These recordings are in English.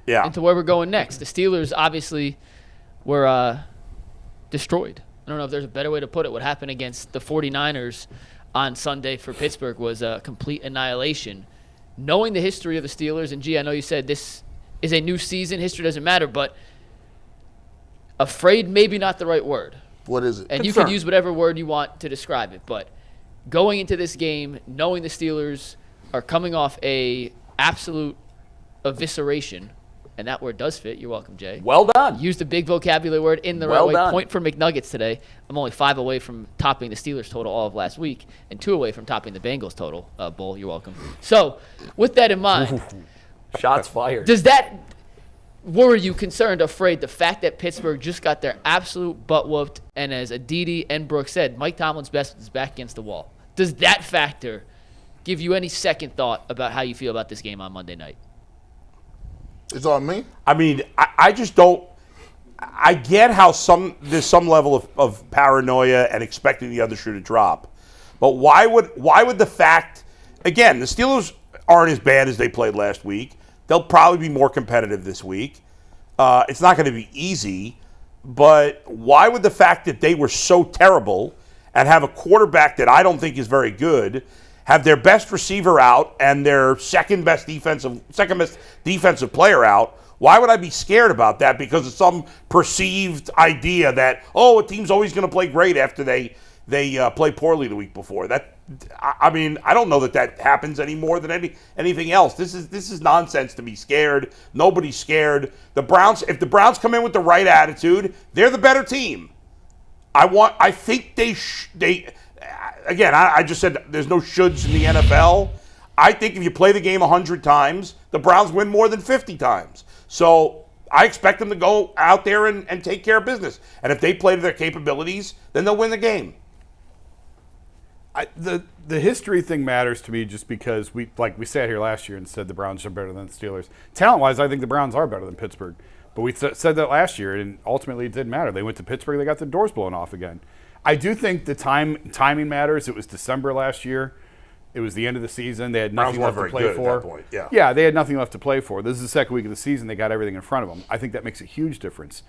into where we're going next. The Steelers obviously were destroyed. I don't know if there's a better way to put it. What happened against the 49ers on Sunday for Pittsburgh was a complete annihilation. Knowing the history of the Steelers, and I know you said this is a new season, history doesn't matter, but afraid maybe not the right word. What is it? And you can use whatever word you want to describe it, but going into this game, knowing the Steelers are coming off a absolute evisceration, and that word does fit. You're welcome, Jay. Well done. Used a big vocabulary word in the right way. Point for McNuggets today. I'm only 5 away from topping the Steelers total all of last week and 2 away from topping the Bengals total. Bull, you're welcome. So, with that in mind, shots fired. Does that worry you, concerned, afraid, the fact that Pittsburgh just got their absolute butt whooped, and as Aditi and Brooks said, Mike Tomlin's best is back against the wall? Does that factor give you any second thought about how you feel about this game on Monday night? It's on me? I mean, I just don't – I get how there's some level of paranoia and expecting the other shoe to drop. But why would the fact – again, the Steelers aren't as bad as they played last week. They'll probably be more competitive this week. It's not going to be easy. But why would the fact that they were so terrible and have a quarterback that I don't think is very good – have their best receiver out and their second best defensive player out, why would I be scared about that? Because of some perceived idea that, a team's always going to play great after they play poorly the week before. I mean, I don't know that happens any more than anything else. This is nonsense to be scared. Nobody's scared. The Browns, if the Browns come in with the right attitude, they're the better team. I think Again, I just said there's no shoulds in the NFL. I think if you play the game 100 times, the Browns win more than 50 times. So I expect them to go out there and take care of business. And if they play to their capabilities, then they'll win the game. The history thing matters to me just because we sat here last year and said the Browns are better than the Steelers. Talent-wise, I think the Browns are better than Pittsburgh. But we said that last year, and ultimately it didn't matter. They went to Pittsburgh, they got their doors blown off again. I do think the timing matters. It was December last year. It was the end of the season. They had nothing left to play for. At that point. Yeah, they had nothing left to play for. This is the second week of the season. They got everything in front of them. I think that makes a huge difference.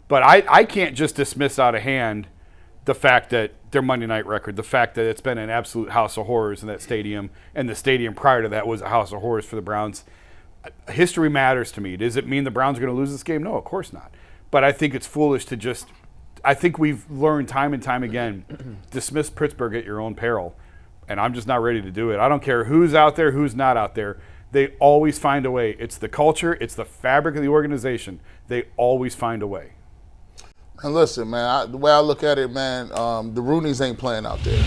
But I can't just dismiss out of hand the fact that their Monday night record, the fact that it's been an absolute house of horrors in that stadium, and the stadium prior to that was a house of horrors for the Browns. History matters to me. Does it mean the Browns are going to lose this game? No, of course not. But I think it's foolish to just – I think we've learned time and time again, dismiss Pittsburgh at your own peril, and I'm just not ready to do it. I don't care who's out there, who's not out there. They always find a way. It's the culture. It's the fabric of the organization. They always find a way. And listen, man, the way I look at it, man, the Rooneys ain't playing out there.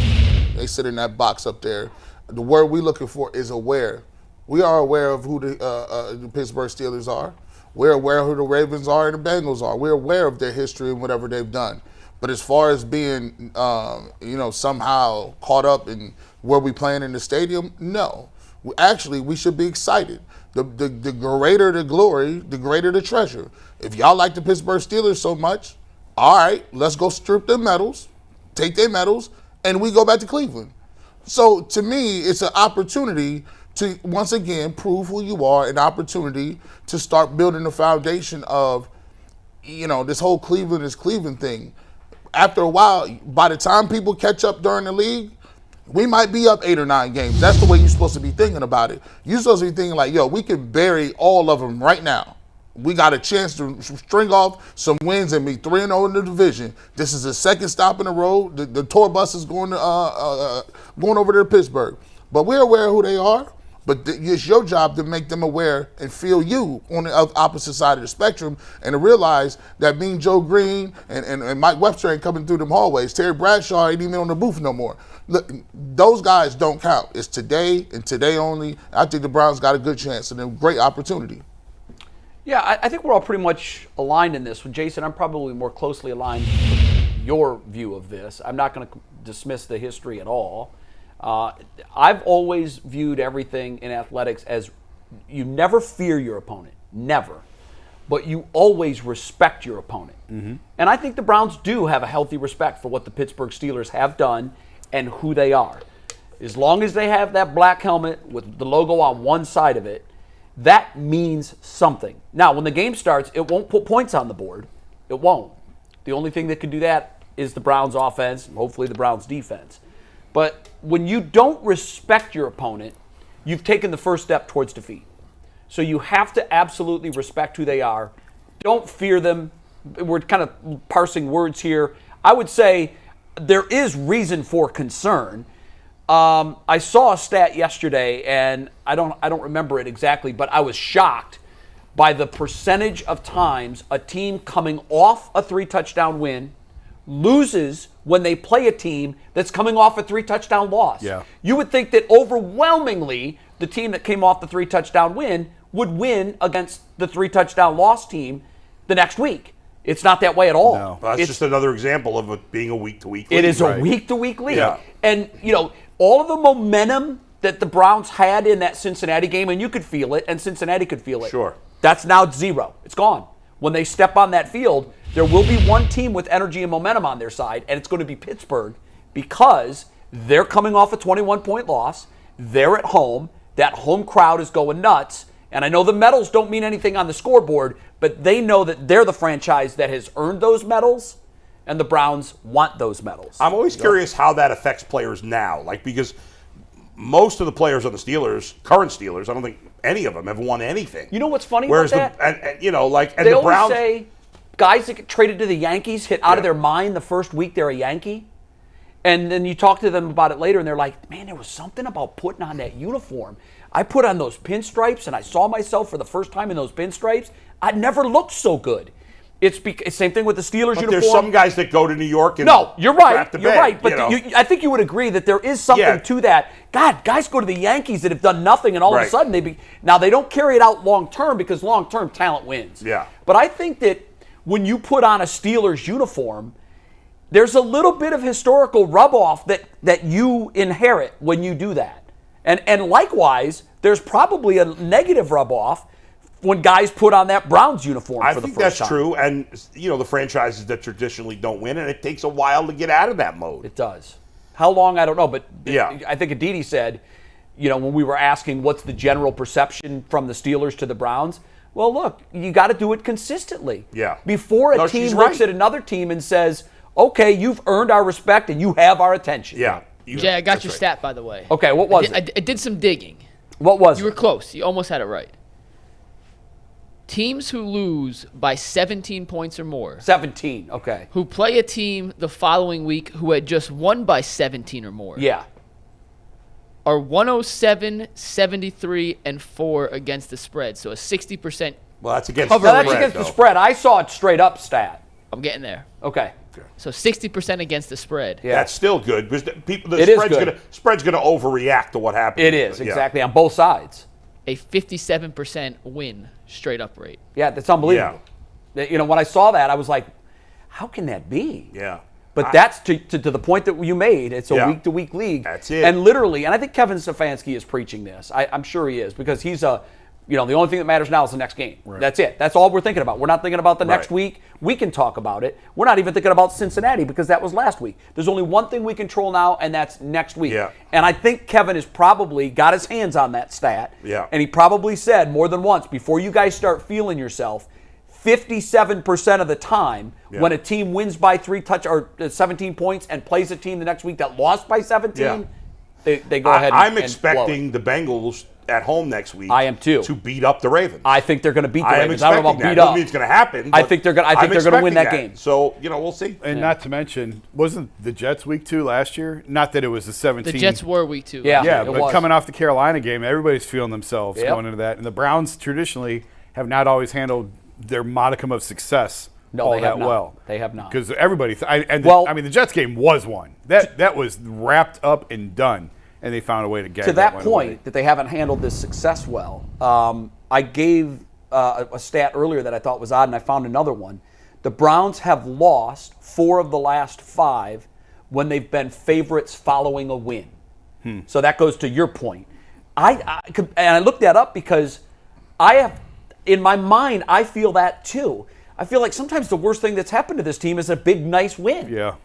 They sit in that box up there. The word we're looking for is aware. We are aware of who the Pittsburgh Steelers are. We're aware of who the Ravens are and the Bengals are. We're aware of their history and whatever they've done. But as far as being, somehow caught up in where we playing in the stadium, no. We should be excited. The greater the glory, the greater the treasure. If y'all like the Pittsburgh Steelers so much, all right, let's go strip their medals, take their medals, and we go back to Cleveland. So to me, it's an opportunity to, once again, prove who you are, an opportunity to start building the foundation of, this whole Cleveland is Cleveland thing. After a while, by the time people catch up during the league, we might be up 8 or 9 games. That's the way you're supposed to be thinking about it. You're supposed to be thinking like, we can bury all of them right now. We got a chance to string off some wins and be 3-0 in the division. This is the second stop in a row. The tour bus is going over to Pittsburgh. But we're aware of who they are. But it's your job to make them aware and feel you on the opposite side of the spectrum and to realize that being Joe Green and Mike Webster ain't coming through them hallways. Terry Bradshaw ain't even on the booth no more. Look, those guys don't count. It's today and today only. I think the Browns got a good chance and a great opportunity. Yeah, I think we're all pretty much aligned in this. With Jason, I'm probably more closely aligned with your view of this. I'm not going to dismiss the history at all. I've always viewed everything in athletics as you never fear your opponent, never, but you always respect your opponent. Mm-hmm. And I think the Browns do have a healthy respect for what the Pittsburgh Steelers have done and who they are. As long as they have that black helmet with the logo on one side of it, that means something. Now, when the game starts, it won't put points on the board. It won't. The only thing that can do that is the Browns offense, and hopefully the Browns defense. But when you don't respect your opponent, you've taken the first step towards defeat. So you have to absolutely respect who they are. Don't fear them. We're kind of parsing words here. I would say there is reason for concern. I saw a stat yesterday, and I don't remember it exactly, but I was shocked by the percentage of times a team coming off a 3-touchdown win loses when they play a team that's coming off a 3-touchdown loss. Yeah. You would think that overwhelmingly the team that came off the 3-touchdown win would win against the 3-touchdown loss team the next week. It's not that way at all. No. Well, that's just another example of it being a week-to-week league. It is a week-to-week league. Yeah. And, all of the momentum that the Browns had in that Cincinnati game, and you could feel it, and Cincinnati could feel it. Sure. That's now zero. It's gone. When they step on that field, there will be one team with energy and momentum on their side, and it's going to be Pittsburgh because they're coming off a 21-point loss. They're at home. That home crowd is going nuts. And I know the medals don't mean anything on the scoreboard, but they know that they're the franchise that has earned those medals, and the Browns want those medals. I'm always curious how that affects players now, because most of the players on the Steelers, current Steelers, I don't think any of them have won anything. You know what's funny Whereas about that? and they the always Browns say guys that get traded to the Yankees hit out of their mind the first week they're a Yankee. And then you talk to them about it later, and they're like, man, there was something about putting on that uniform. I put on those pinstripes, and I saw myself for the first time in those pinstripes. I never looked so good. It's same thing with the Steelers but uniform. there's some guys that go to New York and No, you're right. crap the You're bed, right. But I think you would agree that there is something to that. God, guys go to the Yankees that have done nothing, and all of a sudden now they don't carry it out long term because long term talent wins. Yeah. But I think that when you put on a Steelers uniform, there's a little bit of historical rub-off that you inherit when you do that. And likewise, there's probably a negative rub-off when guys put on that Browns uniform for the first time. I think that's true. And, the franchises that traditionally don't win, and it takes a while to get out of that mode. It does. How long, I don't know. But yeah. I think Aditi said, when we were asking what's the general perception from the Steelers to the Browns, well, look, you got to do it consistently. Yeah. Before a team looks at another team and says, okay, you've earned our respect and you have our attention. Yeah. Jay, I got your stat, by the way. Okay, what was it? I did some digging. What was it? You were close. You almost had it right. Teams who lose by 17 points or more. 17, okay. Who play a team the following week who had just won by 17 or more. Yeah. Are 107, 73, and 4 against the spread. So a 60%. Well, that's against No, that's against the spread. I saw it straight up stat. I'm getting there. Okay. So 60% against the spread. Yeah. That's still good because It spread's going to overreact to what happens. It is, exactly, on both sides. A 57% win straight up rate. Yeah, that's unbelievable. Yeah. When I saw that, I was like, how can that be? Yeah. But that's to the point that you made. It's a week-to-week league. That's it. And literally, and I think Kevin Stefanski is preaching this. I'm sure he is because he's the only thing that matters now is the next game. Right. That's it. That's all we're thinking about. We're not thinking about the next week. We can talk about it. We're not even thinking about Cincinnati because that was last week. There's only one thing we control now, and that's next week. Yeah. And I think Kevin has probably got his hands on that stat. Yeah. And he probably said more than once, before you guys start feeling yourself, 57% of the time when a team wins by 17 points and plays a team the next week that lost by 17, they go ahead and I'm expecting the Bengals at home next week. I am too. To beat up the Ravens. I think they're going to beat the Ravens. I don't know about beat that. up. Doesn't mean it's going to happen. I think they're going to win that game. So, we'll see. And not to mention, wasn't the Jets week 2 last year? Not that it was the 17. The Jets were week 2. Yeah. Yeah, it but was. coming off the Carolina game, everybody's feeling themselves going into that. And the Browns traditionally have not always handled their modicum of success all that well. They have not. Because everybody, the Jets game was one. That was wrapped up and done. And they found a way to get to that point that they haven't handled this success well. I gave a stat earlier that I thought was odd, and I found another one. The Browns have lost 4 of the last 5 when they've been favorites following a win. So that goes to your point. I looked that up because in my mind, I feel that too. I feel like sometimes the worst thing that's happened to this team is a big, nice win. Yeah.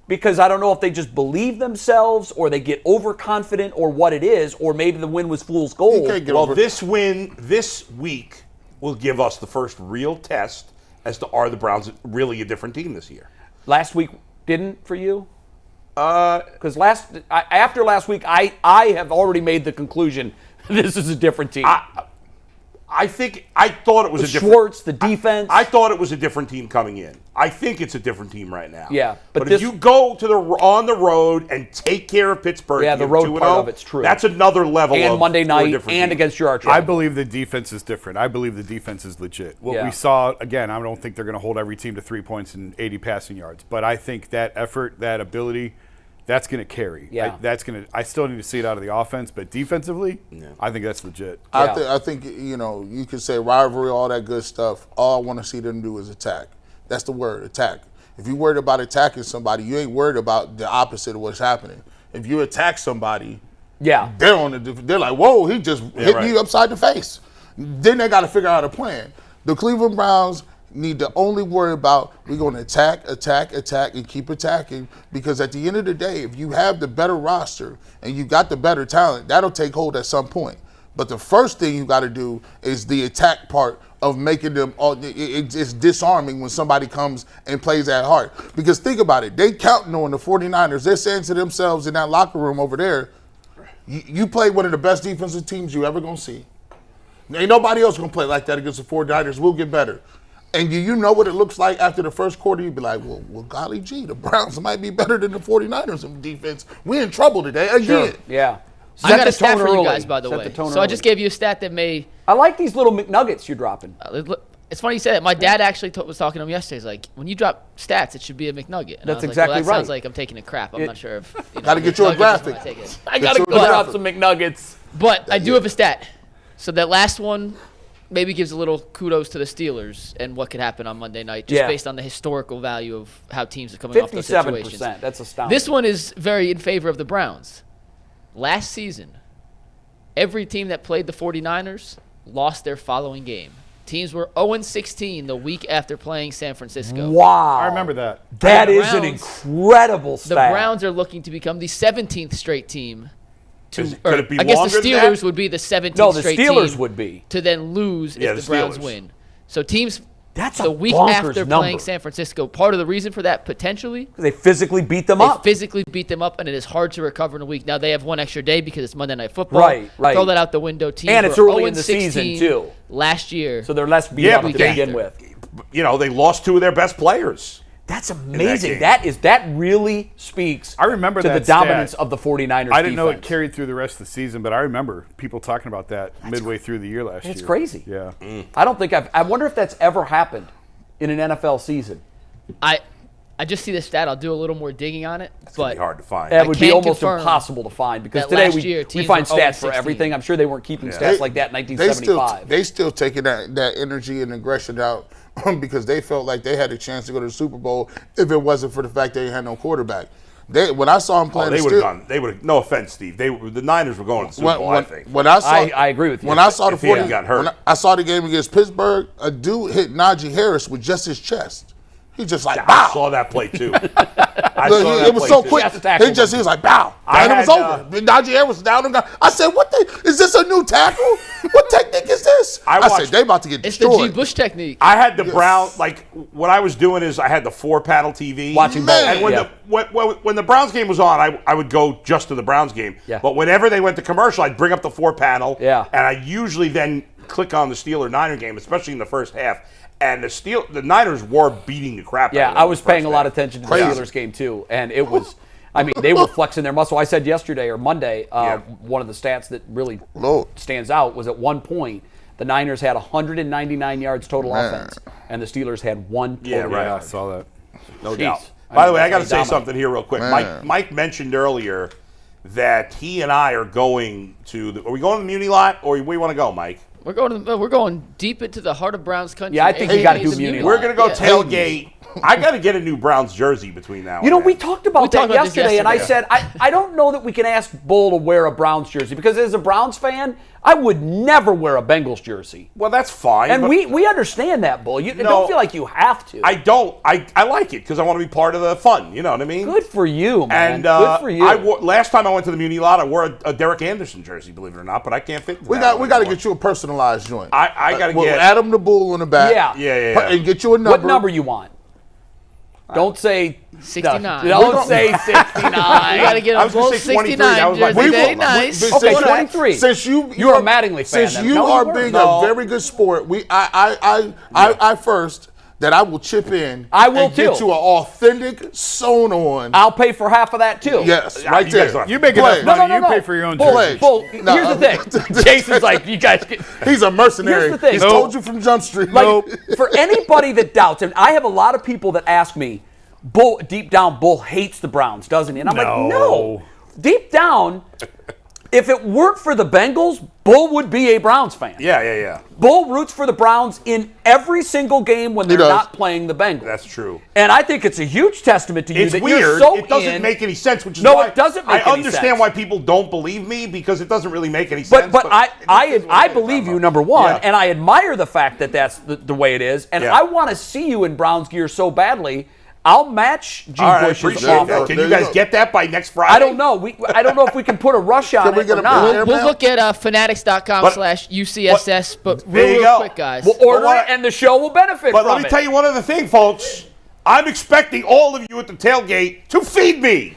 because I don't know if they just believe themselves or they get overconfident or what it is, or maybe the win was fool's gold. Well, this win this week will give us the first real test as to are the Browns really a different team this year. Last week didn't for you? Because after last week, I have already made the conclusion this is a different team. I thought it was a different. Schwartz, the defense. I thought it was a different team coming in. I think it's a different team right now. Yeah, but if you go on the road and take care of Pittsburgh, yeah, the road part of it's true. That's another level. And of Monday night and team. against your arch. I believe the defense is different. I believe the defense is legit. What we saw, again, I don't think they're going to hold every team to 3 points and 80 passing yards, but I think that effort, that ability, that's going to carry. Yeah. I still need to see it out of the offense, but defensively, I think that's legit. I think you could say rivalry, all that good stuff. All I want to see them do is attack. That's the word, attack. If you're worried about attacking somebody, you ain't worried about the opposite of what's happening. If you attack somebody, they're like, whoa, he just hit me upside the face. Then they got to figure out a plan. The Cleveland Browns need to only worry about we're going to attack, and keep attacking, because at the end of the day, if you have the better roster and you got the better talent, that'll take hold at some point. But the first thing you got to do is the attack part of making them, it's disarming when somebody comes and plays that hard. Because think about it, they counting on the 49ers. They're saying to themselves in that locker room over there, you play one of the best defensive teams you ever going to see. Ain't nobody else going to play like that against the 49ers. We'll get better. And you know what it looks like after the first quarter? You'd be like, well, golly gee, the Browns might be better than the 49ers in defense. We're in trouble today again. Sure. Yeah. I got a stat for you guys, by the way. So I just gave you a stat that may... I like these little McNuggets you're dropping. It's funny you said that. My dad actually was talking to him yesterday. He's like, when you drop stats, it should be a McNugget. And That's I was exactly like, well, that right. sounds like I'm taking a crap. I'm not sure if... Got to get you a graphic. I got to go drop some McNuggets. But I do have a stat. So that last one maybe gives a little kudos to the Steelers and what could happen on Monday night, just based on the historical value of how teams are coming off those situations. 57%. That's astounding. This one is very in favor of the Browns. Last season, every team that played the 49ers lost their following game. Teams were 0-16 the week after playing San Francisco. Wow. I remember that. That is an incredible stat. The Browns are looking to become the 17th straight team. Could it be I guess longer the than Steelers that? would be the 17th No, the straight Steelers team would be. to then lose if the Browns Steelers. win. So teams That's the a week bonkers after number. playing San Francisco, part of the reason for that potentially, They physically beat them they up. physically beat them up, and it is hard to recover in a week. Now they have one extra day because it's Monday Night Football. Right. Throw that out the window. Teams And it's were early in the 0-16 season, too. Last year. So they're less beat up to but begin with. They lost two of their best players. That's amazing. game. That really speaks I remember to that the dominance stat. of the 49ers I didn't know it defense. carried through the rest of the season, but I remember people talking about that midway through the year last year. It's crazy. Yeah. I don't think I wonder if that's ever happened in an NFL season. I just see the stat. I'll do a little more digging on it. It's But hard to find. It would be can almost confirm impossible to find because that today last year we teams find were stats for 0-16. everything. I'm sure they weren't keeping stats like that in 1975. They still taking that energy and aggression out because they felt like they had a chance to go to the Super Bowl if it wasn't for the fact they had no quarterback. When I saw them playing, They would have gone. They would have. No offense, Steve. The Niners were going to the Super Bowl. I think. I agree with you. When I saw the If he hadn't 40, got hurt. when I saw the game against Pittsburgh, a dude hit Najee Harris with just his chest. He just like I bow. saw that play too. Look, it was so quick. Chest tackle. He was like bow, and it was over. Najee Harris was down and gone. I said, "What? Is this a new tackle? What technique is this?" I said, "They about to get it's the destroyed." G. Bush technique. I had the Browns, like, what I was doing is I had the 4-panel TV. Watching Man. both. And when the Browns game was on, I would go just to the Browns game. Yeah. But whenever they went to commercial, I'd bring up the 4-panel. Yeah. And I usually then click on the Steeler-Niner game, especially in the first half. And the Niners were beating the crap out of them. I was in the paying a first lot half. of attention to Crazy. the Steelers game too, and it was. I mean, they were flexing their muscle. I said yesterday or Monday, one of the stats that really Lord. stands out was at one point the Niners had 199 yards total offense, and the Steelers had one total. Yeah, right. Yeah, I offense. saw that. No Jeez. doubt. By the way, I got to They say dominate. something here real quick. Mike mentioned earlier that he and I are going to. Are we going to the Muni lot, or where you want to go, Mike? We're going deep into the heart of Browns country. Yeah, I think you gotta do Muni lot. We're going to go Yeah. tailgate I got to get a new Browns jersey between now. You know, and we then. talked about that talked about this yesterday, and I yesterday. said, I don't know that we can ask Bull to wear a Browns jersey, because as a Browns fan, I would never wear a Bengals jersey. Well, that's fine. And but we understand that, Bull. You don't feel like you have to. I don't. I like it because I want to be part of the fun. You know what I mean? Good for you, man. And Good for you. last time I went to the Muni Lot, I wore a Derek Anderson jersey, believe it or not, but I can't fit. We got to get you a personalized joint. I got to We'll get add him the Bull on the back. Yeah. And get you a number. What number you want? Don't say 69. Don't say 69. You got to get I a was gonna full say 23. 69 I was like, jersey. we Very will. nice. Okay, Since 23. Since You're a Mattingly fan. Since then. you No, are weren't. being No. a very good sport, I first that I will chip in. I will and get too. you an authentic sewn on. I'll pay for half of that too. Yes, right you there. guys don't have You make Play. enough money. You pay for your own Bull, jersey. Bull, No. here's the thing. Jason's like, you guys get. He's a mercenary. Here's the thing. He's Nope. told you from Jump Street. Like, for anybody that doubts, and I have a lot of people that ask me, Bull, deep down, Bull hates the Browns, doesn't he? And I'm like, no. Deep down, if it weren't for the Bengals, Bull would be a Browns fan. Yeah. Bull roots for the Browns in every single game when they're does. not playing the Bengals. That's true. And I think it's a huge testament to you It's that weird. you're so It doesn't in. make any sense, which is No, why it doesn't make I any understand sense. why people don't believe me, because it doesn't really make any sense. But I it is what it is. believe I you, don't number know. one, Yeah. and I admire the fact that that's the way it is. And Yeah. I want to see you in Browns gear so badly. I'll match G. All right, Bush's appreciate offer. that. Can There you you guys go. get that by next Friday? I don't know. I don't know if we can put a rush on Can we it get or a not. bill? We'll look at fanatics.com/UCSS, but there you real go. quick, guys. We'll order Well, it, and the show will benefit But from let me it. tell you one other thing, folks. I'm expecting all of you at the tailgate to feed me.